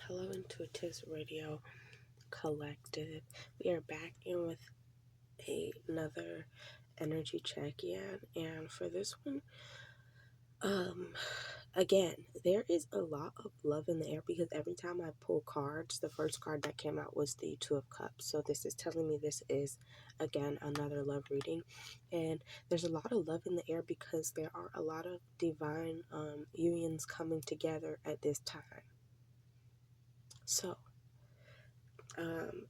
Hello, Intuitives Radio Collective. We are back in with another energy check-in, and for this one, again, there is a lot of love in the air because every time I pull cards, the first card that came out was the Two of Cups. So this is telling me this is again another love reading, and there's a lot of love in the air because there are a lot of divine unions coming together at this time. So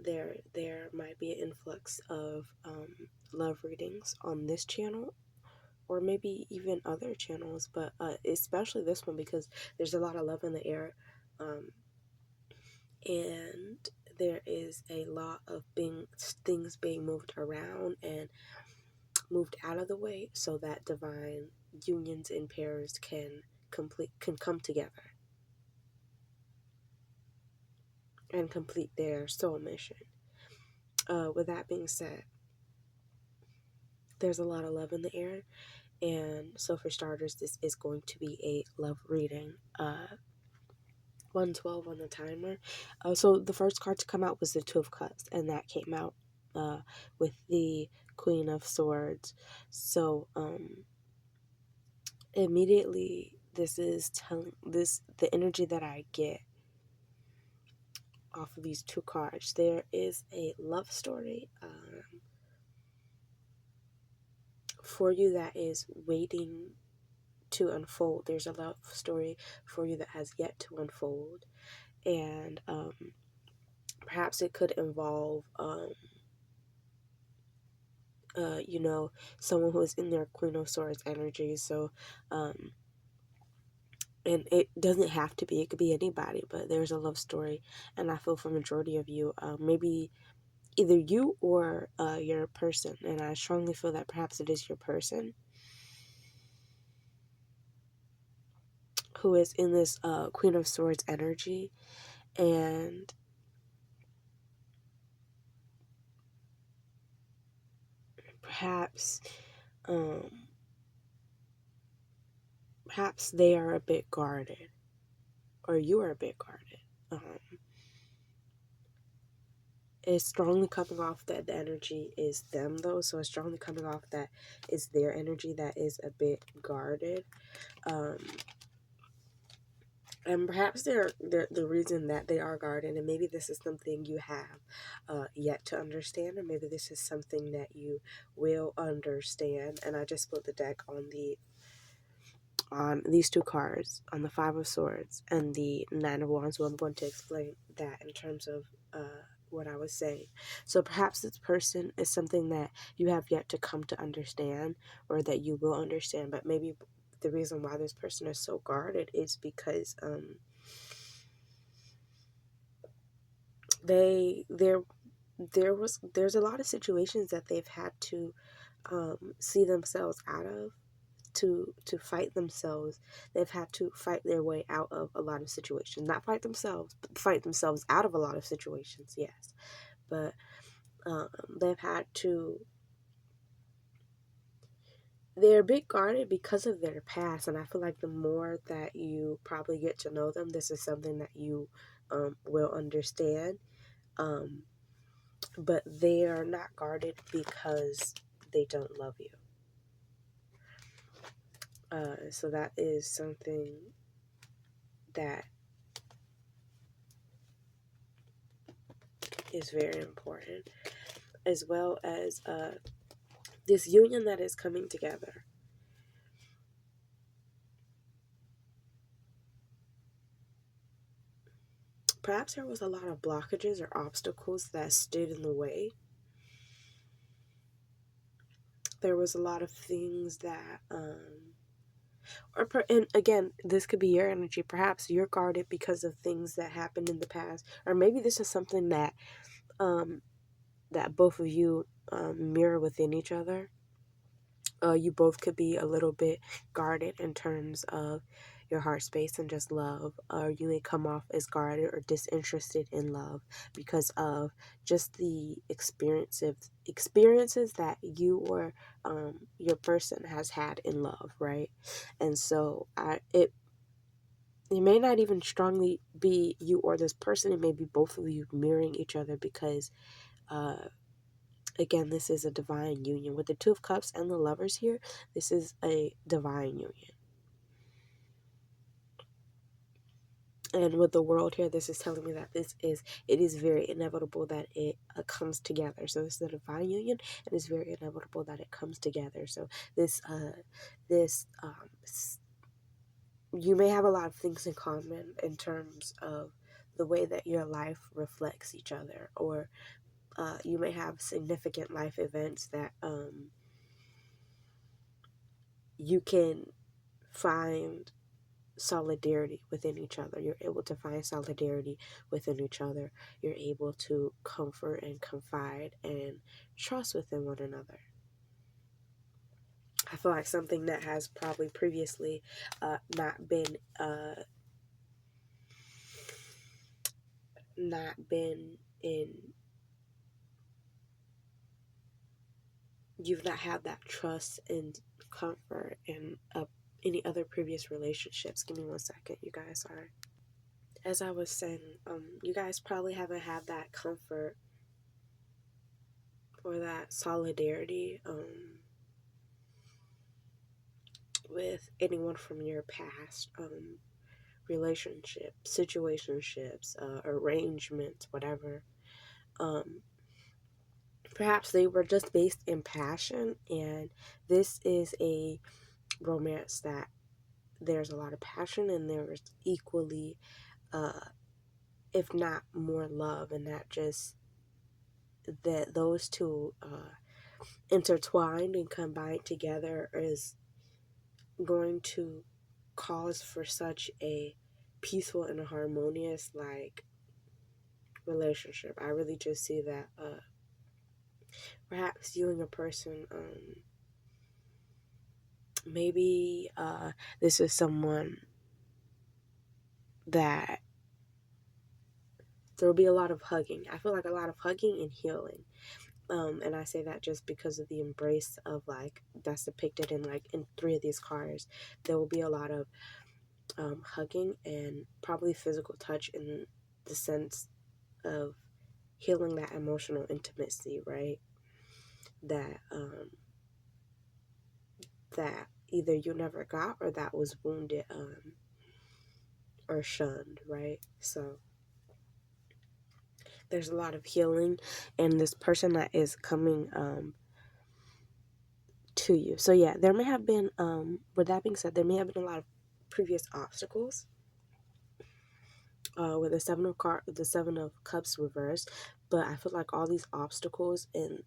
there might be an influx of love readings on this channel, or maybe even other channels, but especially this one because there's a lot of love in the air, and there is a lot of things being moved around and moved out of the way so that divine unions and pairs can come together and complete their soul mission. With that being said, there's a lot of love in the air, and so for starters, this is going to be a love reading. 112 on the timer. So the first card to come out was the Two of Cups, and that came out with the Queen of Swords. So immediately, this is telling the energy that I get off of these two cards. There is a love story for you that is waiting to unfold. There's a love story for you that has yet to unfold, and perhaps it could involve someone who is in their Queen of Swords energy. So and it doesn't have to be, it could be anybody, but there's a love story, and I feel for majority of you, maybe either you or your person, and I strongly feel that perhaps it is your person who is in this Queen of Swords energy, and perhaps perhaps they are a bit guarded, or you are a bit guarded. It's strongly coming off that the energy is them, though, so it's strongly coming off that it's their energy that is a bit guarded. And perhaps they're the reason that they are guarded, and maybe this is something you have yet to understand, or maybe this is something that you will understand. And I just split the deck on these two cards, on the Five of Swords and the Nine of Wands. So I'm going to explain that in terms of what I was saying. So perhaps this person is something that you have yet to come to understand, or that you will understand, but maybe the reason why this person is so guarded is because there's a lot of situations that they've had to see themselves out of, to fight themselves. They've had to fight their way out of a lot of situations. Not fight themselves, but fight themselves out of a lot of situations, yes. But they've had to, they're a bit guarded because of their past, and I feel like the more that you probably get to know them, this is something that you will understand. But they are not guarded because they don't love you. So that is something that is very important, as well as this union that is coming together. Perhaps there was a lot of blockages or obstacles that stood in the way. There was a lot of things that, and again, this could be your energy. Perhaps you're guarded because of things that happened in the past, or maybe this is something that that both of you mirror within each other. You both could be a little bit guarded in terms of your heart space and just love, or you may come off as guarded or disinterested in love because of just the experiences that you or your person has had in love, right? And so it may not even strongly be you or this person. It may be both of you mirroring each other because, again, this is a divine union. With the Two of Cups and the Lovers here, this is a divine union. And with the World here, this is telling me that it is very inevitable that it comes together. So this is a divine union, and it's very inevitable that it comes together. So this you may have a lot of things in common in terms of the way that your life reflects each other, or you may have significant life events that you can find solidarity within each other. You're able to find solidarity within each other. You're able to comfort and confide and trust within one another. I feel like something that has probably previously not been in, you've not had that trust and comfort in any other previous relationships. Give me 1 second, you guys. Sorry. As I was saying, you guys probably haven't had that comfort or that solidarity with anyone from your past relationships, situationships, arrangements, whatever. Perhaps they were just based in passion, and this is a romance that there's a lot of passion and there's equally, if not more, love, and that just that those two intertwined and combined together is going to cause for such a peaceful and a harmonious relationship. I really just see that perhaps you and a person, maybe this is someone that there will be a lot of hugging. I feel like a lot of hugging and healing. And I say that just because of the embrace of that's depicted in 3 of these cards. There will be a lot of hugging and probably physical touch in the sense of healing that emotional intimacy, right? That that either you never got or that was wounded or shunned, right? So there's a lot of healing, and this person that is coming to you. So yeah, there may have been with that being said, there may have been a lot of previous obstacles with the Seven of Cups reversed, but I feel like all these obstacles and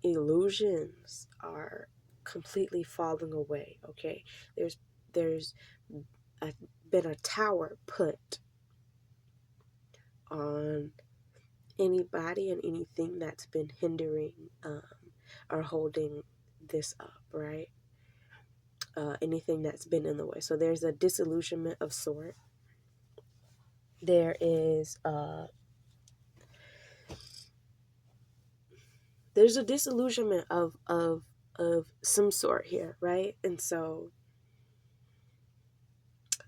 illusions are completely falling away. Okay, there's been a tower put on anybody and anything that's been hindering or holding this up, right? Anything that's been in the way. So there's a disillusionment of sort. There's a disillusionment of some sort here, right? And so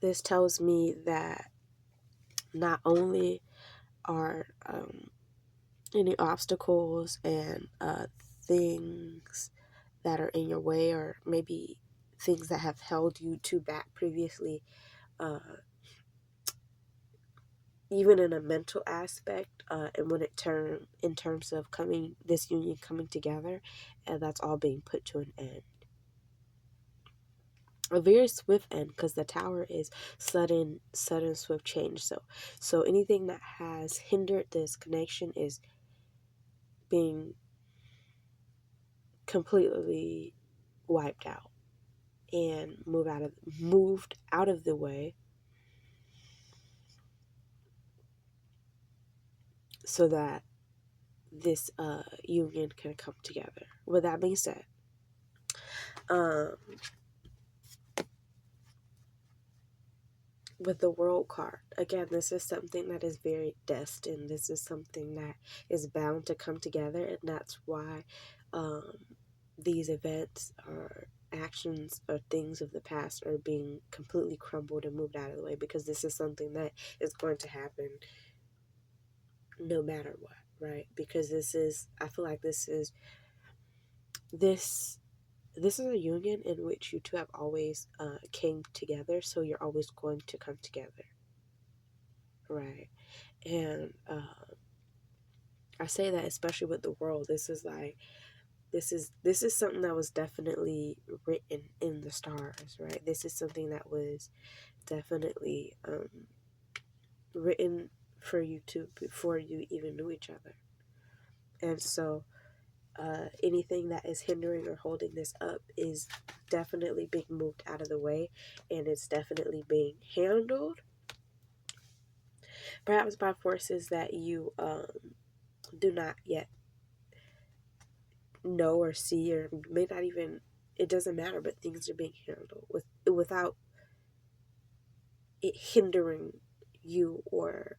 this tells me that not only are any obstacles and things that are in your way, or maybe things that have held you to back previously, even in a mental aspect, and when in terms of this union coming together, and that's all being put to an end. A very swift end, because the tower is sudden swift change. So anything that has hindered this connection is being completely wiped out and moved out of the way, so that this union can come together. With that being said, with the World card, again, this is something that is very destined. This is something that is bound to come together, and that's why these events are actions or things of the past are being completely crumbled and moved out of the way, because this is something that is going to happen no matter what, right? Because I feel like this this is a union in which you two have always came together, so you're always going to come together, right? And I say that especially with the world. This is something that was definitely written in the stars, right? This is something that was definitely written for you two before you even knew each other. And so anything that is hindering or holding this up is definitely being moved out of the way, and it's definitely being handled, perhaps by forces that you do not yet know or see, or may not even, it doesn't matter, but things are being handled without it hindering you or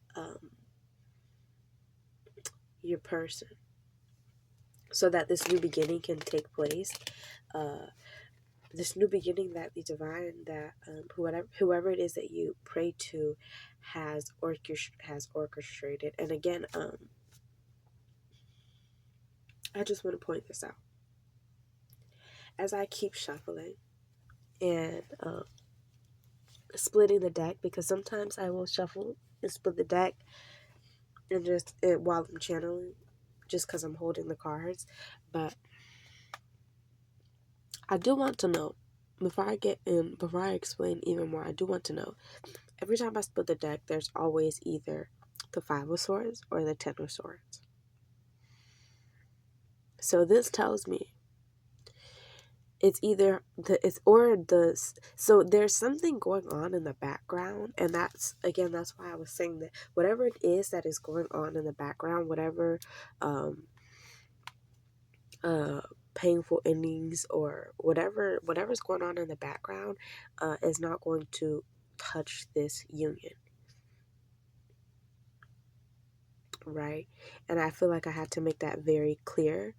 your person, so that this new beginning can take place. This new beginning that the divine, that whoever it is that you pray to has orchestrated. And again, I just want to point this out as I keep shuffling and splitting the deck, because sometimes I will shuffle and split the deck and just while I'm channeling, just because I'm holding the cards. But I do want to know, before I explain even more, I do want to know, every time I split the deck, there's always either the Five of Swords or the Ten of Swords. So this tells me it's either so there's something going on in the background, and that's why I was saying that whatever it is that is going on in the background, whatever painful endings or whatever's going on in the background is not going to touch this union, right? And I feel like I had to make that very clear,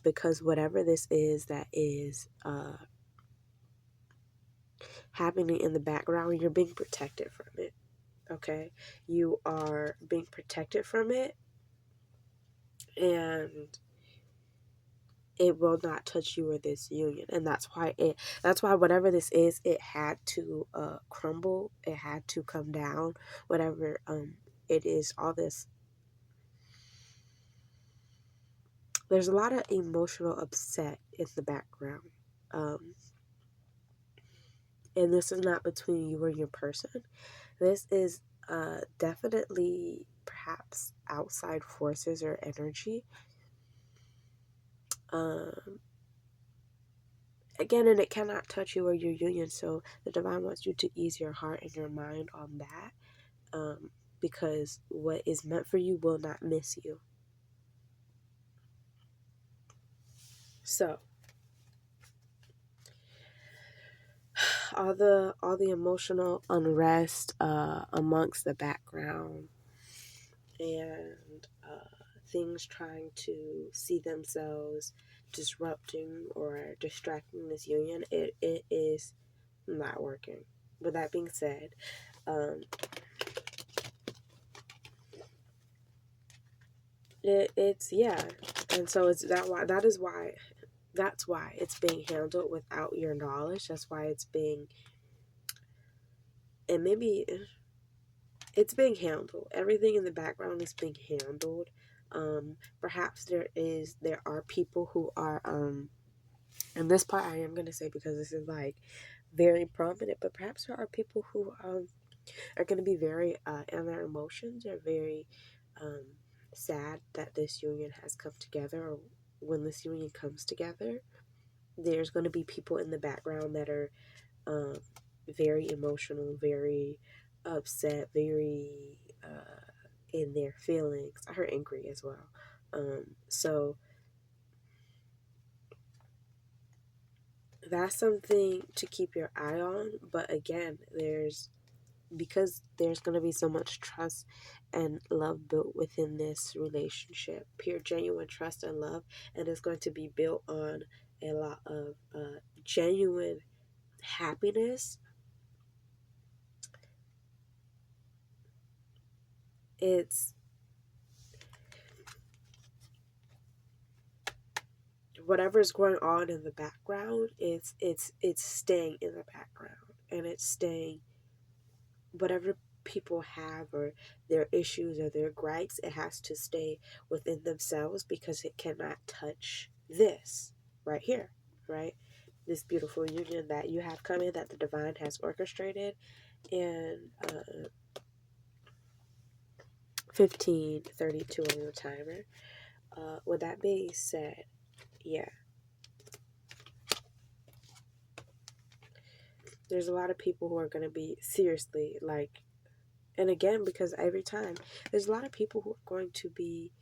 because whatever this is that is happening in the background, you're being protected from it. Okay, you are being protected from it, and it will not touch you or this union. And that's why whatever this is, it had to crumble, it had to come down, whatever it is. All this, there's a lot of emotional upset in the background, and this is not between you and your person. This is definitely perhaps outside forces or energy. Again, and it cannot touch you or your union. So the divine wants you to ease your heart and your mind on that, because what is meant for you will not miss you. So all the emotional unrest amongst the background, and things trying to see themselves disrupting or distracting this union, it is not working. With that being said, it's yeah, and so that's why it's being handled without your knowledge. That's why it's being, and maybe it's being handled. Everything in the background is being handled. Perhaps there are people who are and this part I am gonna say, because this is like very prominent, but perhaps there are people who are gonna be very in their emotions, are very sad that this union has come together, or when this union comes together, there's going to be people in the background that are very emotional, very upset, very in their feelings. I heard angry as well. So that's something to keep your eye on. But again, because there's going to be so much trust and love built within this relationship, pure genuine trust and love, and it's going to be built on a lot of genuine happiness. It's whatever's going on in the background, it's staying in the background, and it's staying, whatever people have or their issues or their gripes, it has to stay within themselves because it cannot touch this right here, right? This beautiful union that you have coming, that the divine has orchestrated. And 15:32 on your timer. With that being said, yeah, there's a lot of people who are going to be seriously like, and again, because every time there's a lot of people who are going to be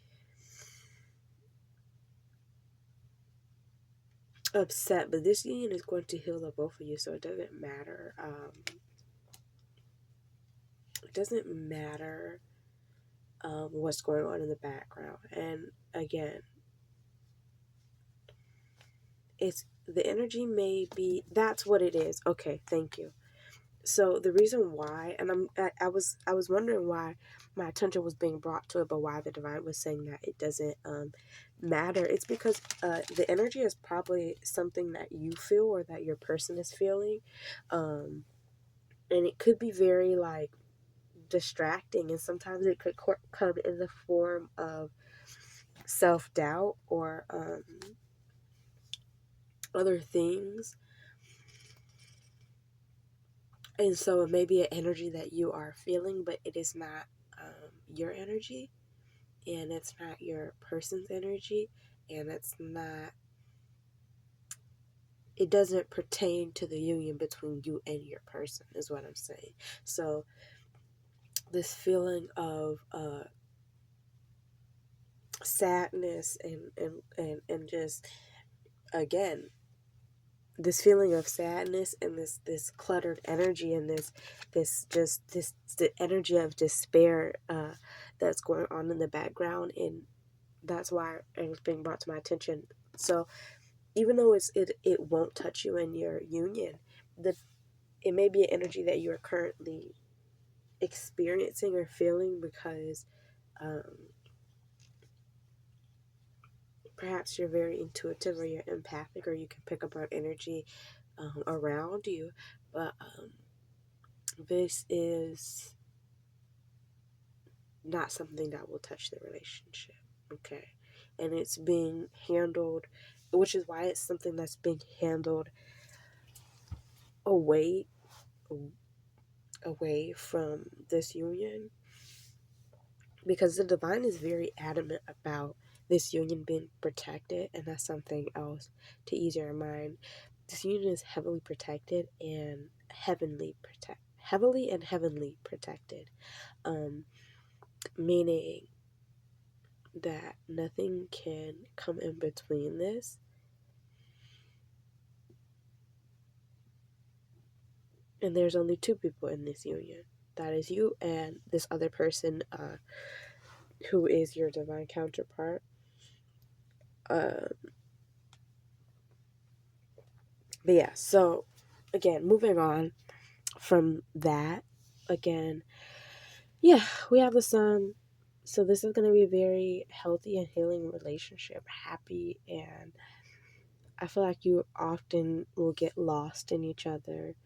upset, but this union is going to heal the both of you, so it doesn't matter. It doesn't matter what's going on in the background. And again, it's the energy may be, that's what it is. Okay, thank you. So the reason why, and I was wondering why my attention was being brought to it, but why the divine was saying that it doesn't matter. It's because the energy is probably something that you feel or that your person is feeling, and it could be very like distracting, and sometimes it could come in the form of self-doubt or other things. And so it may be an energy that you are feeling, but it is not your energy, and it's not your person's energy, and it doesn't pertain to the union between you and your person, is what I'm saying. So this feeling of sadness and just, again, this feeling of sadness and this cluttered energy and this the energy of despair that's going on in the background, and that's why it was being brought to my attention. So even though it won't touch you in your union, it may be an energy that you are currently experiencing or feeling because um, perhaps you're very intuitive or you're empathic or you can pick up on energy around you. But this is not something that will touch the relationship, okay? And it's being handled, which is why it's something that's being handled away away from this union, because the divine is very adamant about this union being protected, and that's something else to ease your mind. This union is heavily protected and heavily and heavenly protected, meaning that nothing can come in between this. And there's only two people in this union. That is you and this other person who is your divine counterpart. But yeah, so again, moving on from that, again, yeah, we have the sun. So this is going to be a very healthy and healing relationship, happy, and I feel like you often will get lost in each other,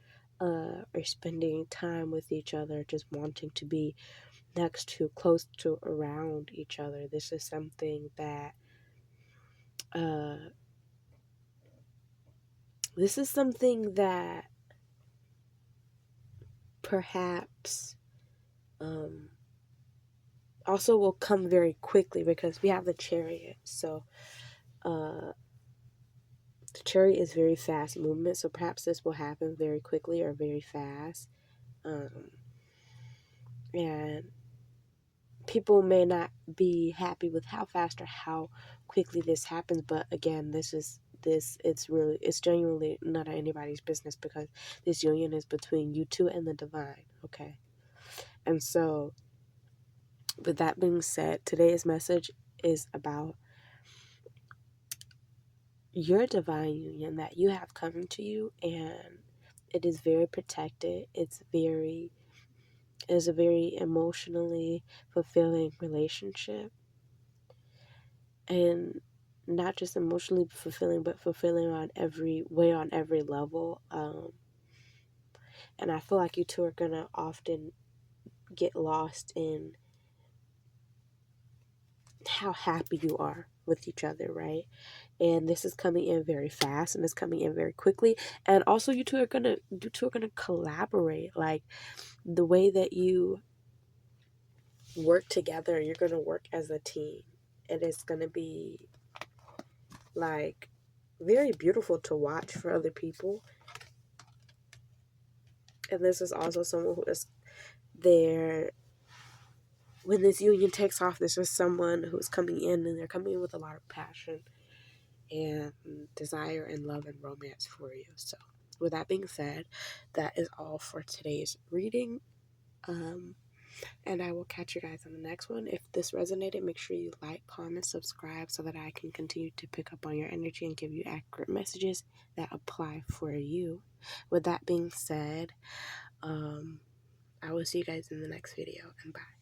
or spending time with each other, just wanting to be next to, close to, around each other. This is something that, uh, this is something that perhaps, also will come very quickly because we have the Chariot. So, the Chariot is very fast movement. So perhaps this will happen very quickly or very fast. And people may not be happy with how fast or how quickly this happens, but again, it's genuinely none of anybody's business because this union is between you two and the divine, okay? And so with that being said, today's message is about your divine union that you have coming to you, and it is very protected. It's a very emotionally fulfilling relationship, and not just emotionally fulfilling, but fulfilling on every way, on every level. And I feel like you two are gonna often get lost in how happy you are with each other, right? And this is coming in very fast, and it's coming in very quickly. And also, you two are gonna collaborate. Like the way that you work together, you're gonna work as a team, and it's gonna be like very beautiful to watch for other people. And this is also someone who is there when this union takes off. This is someone who's coming in, and they're coming in with a lot of passion and desire and love and romance for you. So, with that being said, that is all for today's reading. And I will catch you guys on the next one. If this resonated, make sure you like, comment, subscribe so that I can continue to pick up on your energy and give you accurate messages that apply for you. With that being said, I will see you guys in the next video, and bye.